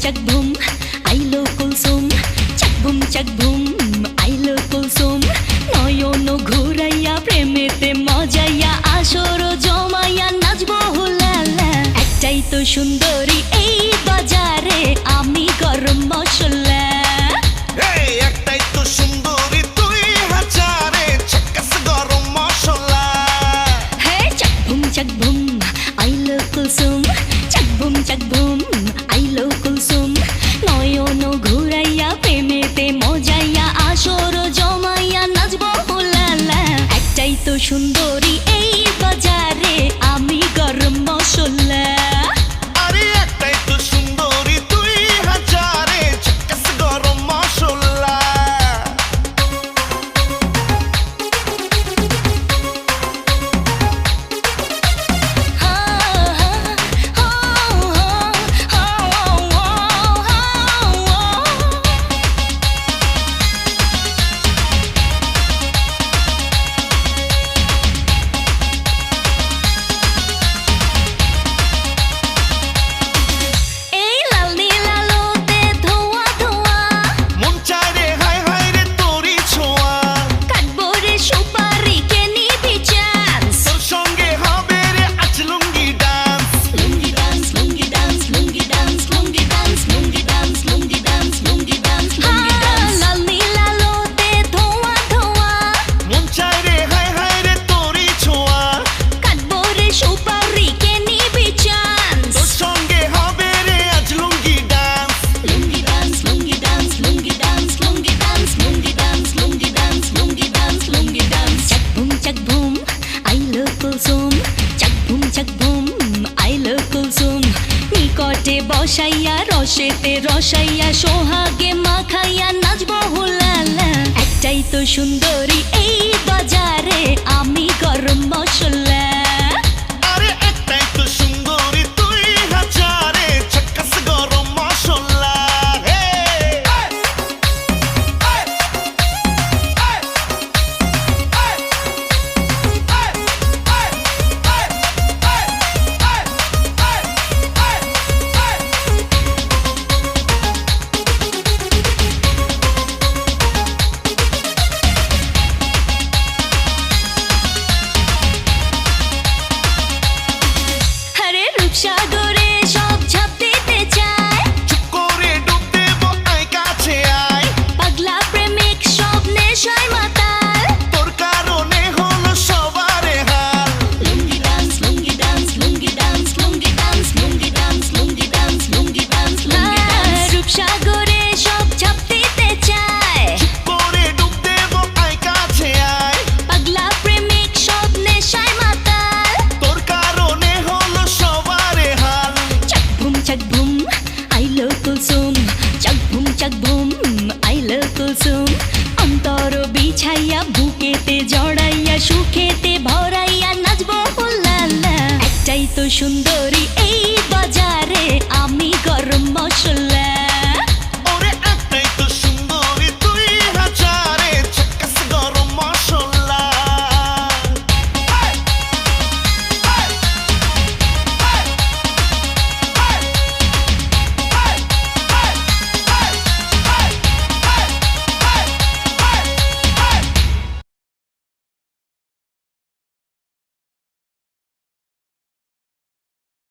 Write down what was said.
চাক বুম আইলো কুলসুম চাক বুম আইলো কুলসুম নয়ন ঘুরাইয়া প্রেমেতে মজাইয়া আসর জমাইয়া নাচবো হুলালা একটাই তো সুন্দরী এই বাজারে আমি গরম মশলা একটাই তো সুন্দরী তুই হাজারে ঝাকাস গরম মশলা হে চাক বুম আইলো কুলসুম চাক বুম আইলো কুলসুম নয়ন ঘুরাইয়া প্রেমেতে মজাইয়া আসর জমাইয়া নাচবো হুলালা একটাই তো সুন্দরী এই বাজারে আমি গরম মশলা আরে একটাই তো সুন্দরী তুই হাজারে ঝাকাস গরম মশলা এই লাল নীল আলোতে ধোঁয়া ধোঁয়া মন চায় রে হায় হায় রে তোরই ছোঁয়া কাটবো রে সুপারি কে নিবি চান্স তোর সঙ্গে হবে রে আজ লুঙ্গি ডান্স লুঙ্গি ডান্স লুঙ্গি ডান্স লুঙ্গি ডান্স লুঙ্গি ডান্স লুঙ্গি ডান্স লুঙ্গি ডান্স লুঙ্গি ডান্স লুঙ্গি ডান্স লাল নীল আলোতে ধোঁয়া ধোঁয়া মন চায় রে হায় হায় রে তোরই ছোঁয়া কাটবো রে সুপারি কে নিবি চান্স তোর সঙ্গে হবে রে আজ লুঙ্গি ডান্স লুঙ্গি ডান্স লুঙ্গি ডান্স লুঙ্গি ডান্স লুঙ্গি ডান্স লুঙ্গি ডান্স লুঙ্গি ডান্স লুঙ্গি ডান্স লুঙ্গি ডান্স চাক বুম আইলো কুলসুম চাক বুম আইলো কুলসুম নিকটে বসাইয়া রসেতে রসাইয়া সোহাগে মাখাইয়া নাচবো হুলালা একটাই তো সুন্দরী এই বাজারে আমি গরম মশলা আরে একটাই তো সুন্দরী তুই হাজারে ঝাকাস গরম মশলা হে আরে রূপসাগরে সব ঝাঁপ দিতে চায় চুপ করে ডুব দেবো আয় কাছে আয় পাগলা প্রেমিক সব নেশায় মাতাল তোর কারণে হলো সবারে হাল লুঙ্গি ডান্স লুঙ্গি ডান্স লুঙ্গি ডান্স লুঙ্গি ডান্স লুঙ্গি ডান্স লুঙ্গি ডান্স লুঙ্গি ডান্স লুঙ্গি ডান্স রূপসাগরে সব ঝাঁপ দিতে চায় চুপ করে ডুব দেবো আয় কাছে আয় পাগলা প্রেমিক সব নেশায় মাতাল তোর কারণে হলো সবারে হাল চাক বুম আইলো কুলসুম চাক বুম আইলো কুলসুম অন্তর বিছাইয়া বুকেতে জড়াইয়া সুখেতে ভরাইয়া নাচবো হুলালা একটাই তো সুন্দরী এই বাজারে আমি গরম মশলা